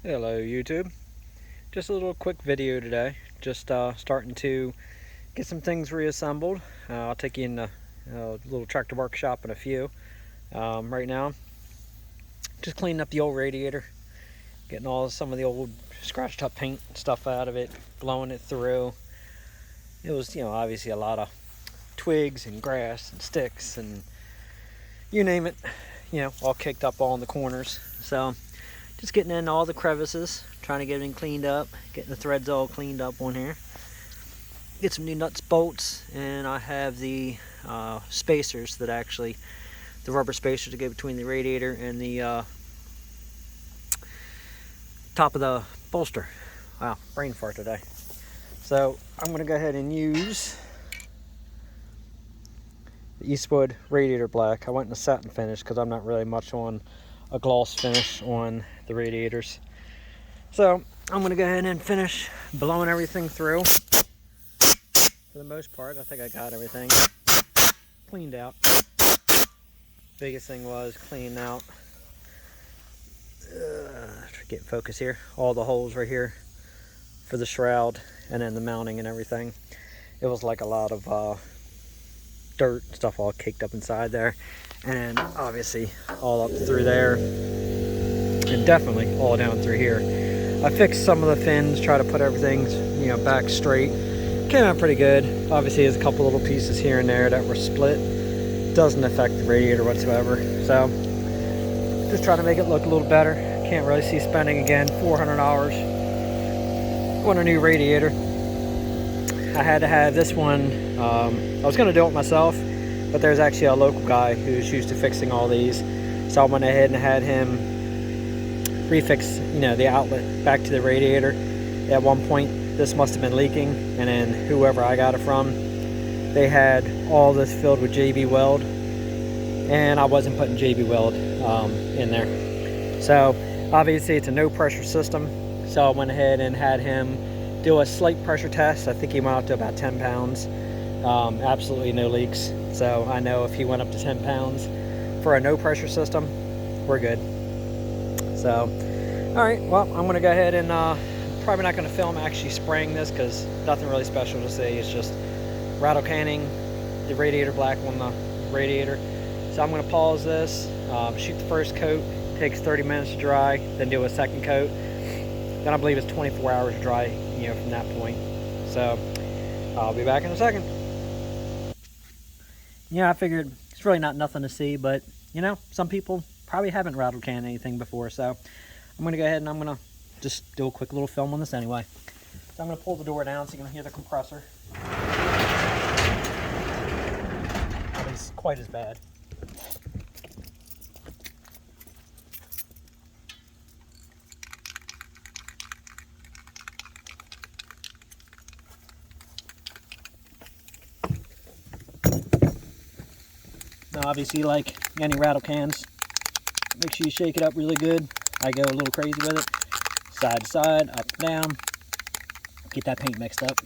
Hello YouTube. Just a little quick video today. Just starting to get some things reassembled. I'll take you in a little tractor workshop in a few. Right now, just cleaning up the old radiator, getting some of the old scratched up paint and stuff out of it, blowing it through. It was, obviously a lot of twigs and grass and sticks and you name it, all kicked up all in the corners. So just getting in all the crevices, trying to get everything cleaned up, getting the threads all cleaned up on here. Get some new nuts, bolts, and I have the spacers the rubber spacers that go between the radiator and the top of the bolster. Wow, brain fart today. So I'm going to go ahead and use the Eastwood Radiator Black. I went in a satin finish because I'm not really much on a gloss finish on the radiators. So I'm going to go ahead and finish blowing everything through. For the most part, I think I got everything cleaned out. Biggest thing was cleaning out, get focus here, all the holes right here for the shroud and then the mounting and everything. It was like a lot of dirt stuff all caked up inside there, and obviously all up through there and definitely all down through here. I fixed some of the fins, try to put everything back straight. Came out pretty good. Obviously there's a couple little pieces here and there that were split. Doesn't affect the radiator whatsoever. So just trying to make it look a little better. Can't really see spending again $400 on a new radiator. I had to have this one. I was going to do it myself, but there's actually a local guy who's used to fixing all these. So I went ahead and had him refix, the outlet back to the radiator. At one point, this must have been leaking, and then whoever I got it from, they had all this filled with JB Weld, and I wasn't putting JB Weld in there. So obviously it's a no pressure system. So I went ahead and had him do a slight pressure test. I think he went up to about 10 pounds. Absolutely no leaks. So I know if he went up to 10 pounds for a no pressure system, we're good. So, all right, well, I'm gonna go ahead and probably not gonna film actually spraying this because nothing really special to see. It's just rattle canning the radiator black on the radiator. So I'm gonna pause this, shoot the first coat, takes 30 minutes to dry, then do a second coat. Then I believe it's 24 hours to dry, from that point. So I'll be back in a second. Yeah, I figured it's really not nothing to see, but some people probably haven't rattle canned anything before, so I'm gonna go ahead and I'm gonna just do a quick little film on this anyway. So I'm gonna pull the door down so you can hear the compressor. At least quite as bad. Now obviously, like any rattle cans, make sure you shake it up really good. I go a little crazy with it. Side to side, up and down. Get that paint mixed up.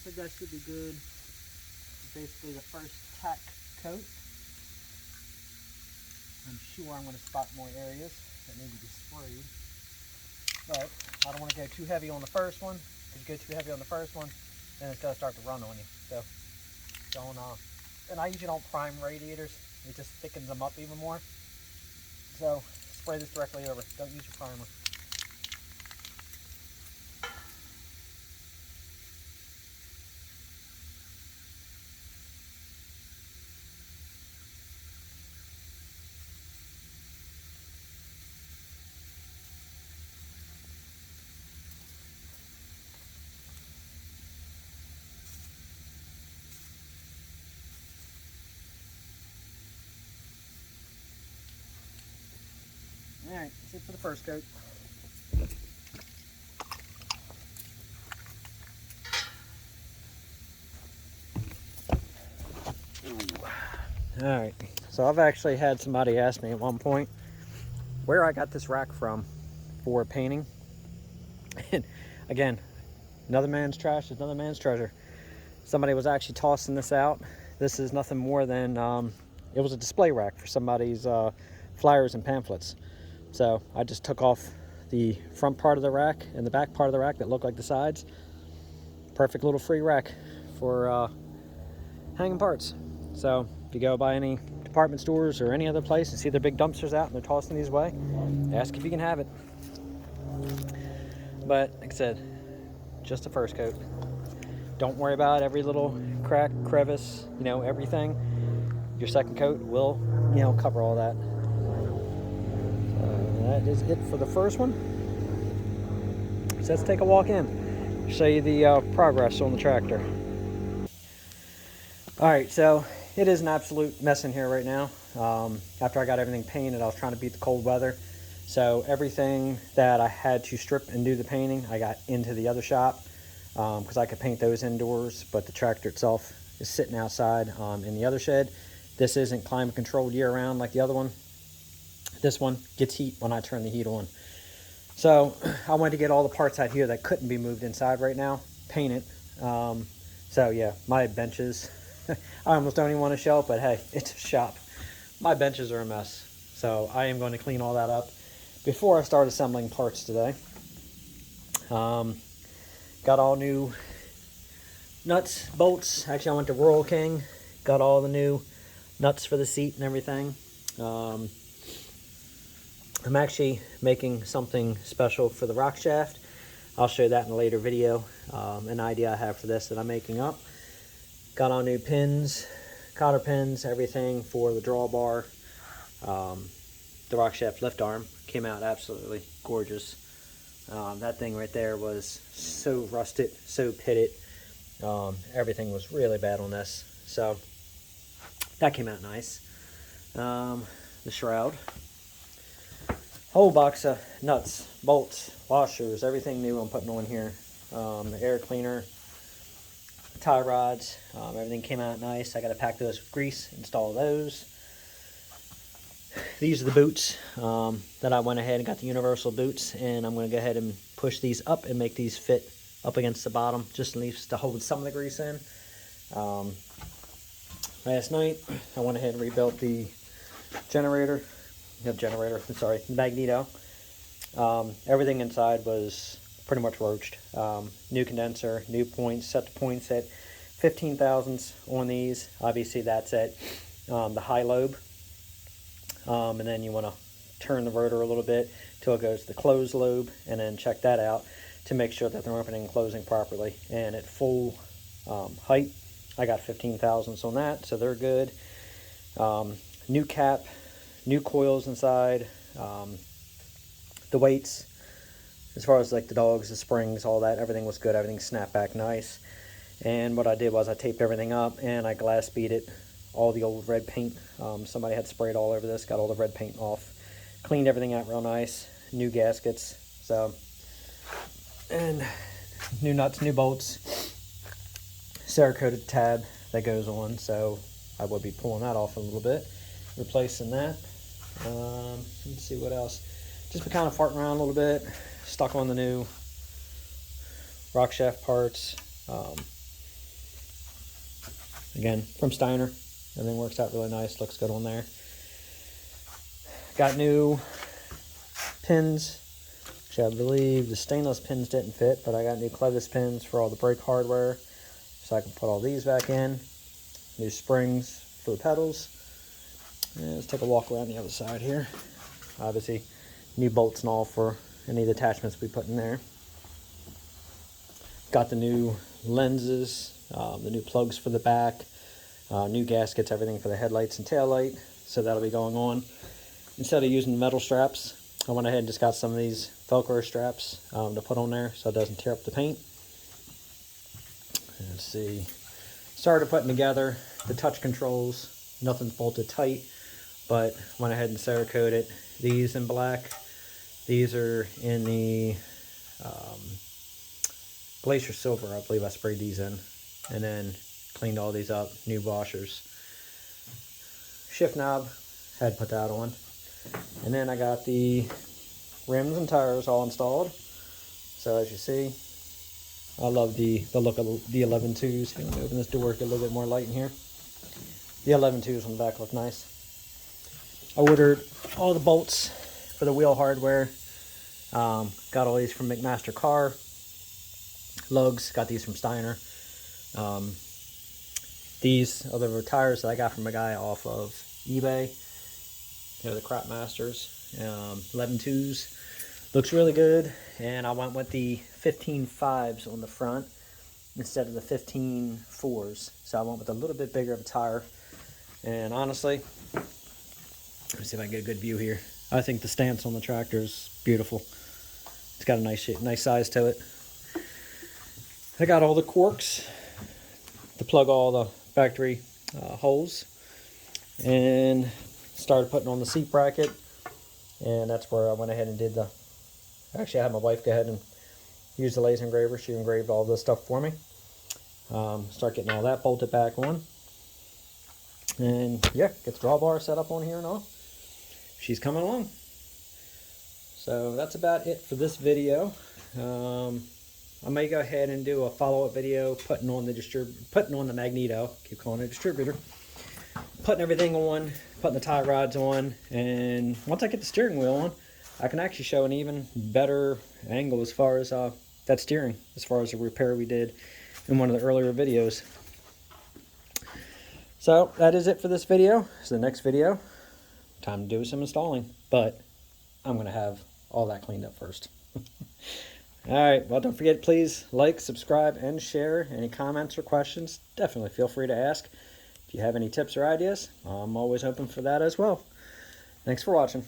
think that should be good. Basically the first tack coat. I'm sure I'm going to spot more areas that need to be sprayed. But I don't want to go too heavy on the first one. If you go too heavy on the first one, then it's going to start to run on you. So don't, and I usually don't prime radiators. It just thickens them up even more. So spray this directly over. Don't use your primer. Alright, that's it for the first coat. Alright, so I've actually had somebody ask me at one point where I got this rack from for painting. And again, another man's trash is another man's treasure. Somebody was actually tossing this out. This is nothing more than, it was a display rack for somebody's flyers and pamphlets. So I just took off the front part of the rack and the back part of the rack that looked like the sides. Perfect little free rack for hanging parts. So if you go by any department stores or any other place and see their big dumpsters out and they're tossing these away, ask if you can have it. But like I said, just the first coat. Don't worry about every little crack, crevice, you know, everything. Your second coat will, you know, cover all that. That is it for the first one. So let's take a walk in, show you the progress on the tractor. Alright, so it is an absolute mess in here right now. After I got everything painted, I was trying to beat the cold weather. So everything that I had to strip and do the painting, I got into the other shop because I could paint those indoors, but the tractor itself is sitting outside in the other shed. This isn't climate controlled year round like the other one. This one gets heat when I turn the heat on. So I wanted to get all the parts out here that couldn't be moved inside right now, paint it. So yeah, my benches, I almost don't even want to show it, but hey, it's a shop. My benches are a mess. So I am going to clean all that up before I start assembling parts today. Got all new nuts, bolts. Actually, I went to Rural King, got all the new nuts for the seat and everything. I'm actually making something special for the rock shaft. I'll show you that in a later video. An idea I have for this that I'm making up. Got all new pins, cotter pins, everything for the drawbar. The rock shaft lift arm came out absolutely gorgeous. That thing right there was so rusted, so pitted. Everything was really bad on this. So that came out nice. The shroud. Whole box of nuts, bolts, washers, everything new I'm putting on here. The air cleaner, tie rods, everything came out nice. I got to pack those with grease, install those. These are the boots that I went ahead and got the universal boots, and I'm going to go ahead and push these up and make these fit up against the bottom, just at least to hold some of the grease in. Last night I went ahead and rebuilt the generator. The magneto. Everything inside was pretty much roached. New condenser, new points, set the points at 15 thousandths on these. Obviously that's at the high lobe. And then you want to turn the rotor a little bit till it goes to the closed lobe, and then check that out to make sure that they're opening and closing properly. And at full height, I got 15 thousandths on that, so they're good. New cap, new coils inside, the weights, as far as like the dogs, the springs, all that, everything was good. Everything snapped back nice. And what I did was I taped everything up and I glass beat it. All the old red paint, somebody had sprayed all over this, got all the red paint off, cleaned everything out real nice. New gaskets, so, and new nuts, new bolts, Cerakoted tab that goes on, so I will be pulling that off a little bit, replacing that. Let's see what else. Just been kind of farting around a little bit, stuck on the new rock shaft parts. Again, from Steiner. Everything works out really nice. Looks good on there. Got new pins. Actually, I believe the stainless pins didn't fit, but I got new clevis pins for all the brake hardware, so I can put all these back in. New springs for the pedals. And let's take a walk around the other side here. Obviously, new bolts and all for any of the attachments we put in there. Got the new lenses, the new plugs for the back, new gaskets, everything for the headlights and taillight. So that'll be going on. Instead of using metal straps, I went ahead and just got some of these Velcro straps to put on there so it doesn't tear up the paint. Let's see. Started putting together the touch controls. Nothing's bolted tight, but went ahead and Cerakoted these in black. These are in the Glacier Silver, I believe I sprayed these in. And then cleaned all these up, new washers. Shift knob, had to put that on. And then I got the rims and tires all installed. So as you see, I love the look of the 11.2s. Let me open this door, get a little bit more light in here. The 11.2s on the back look nice. I ordered all the bolts for the wheel hardware. Got all these from McMaster Car. Lugs, got these from Steiner. These are the tires that I got from a guy off of eBay. They're the Crop Masters. 11.2s. Looks really good. And I went with the 15.5s on the front instead of the 15.4s. So I went with a little bit bigger of a tire. And honestly, let me see if I can get a good view here. I think the stance on the tractor is beautiful. It's got a nice size to it. I got all the corks to plug all the factory holes, and started putting on the seat bracket. And that's where I went ahead and did the. Actually, I had my wife go ahead and use the laser engraver. She engraved all this stuff for me. Start getting all that bolted back on. And yeah, get the drawbar set up on here and all. She's coming along. So that's about it for this video. I may go ahead and do a follow-up video putting on the magneto. Keep calling it a distributor. Putting everything on, putting the tie rods on, and once I get the steering wheel on, I can actually show an even better angle as far as that steering, as far as the repair we did in one of the earlier videos. So that is it for this video. So the next video, time to do some installing, but I'm going to have all that cleaned up first. Alright, well, don't forget, please like, subscribe, and share. Any comments or questions, definitely feel free to ask. If you have any tips or ideas, I'm always open for that as well. Thanks for watching.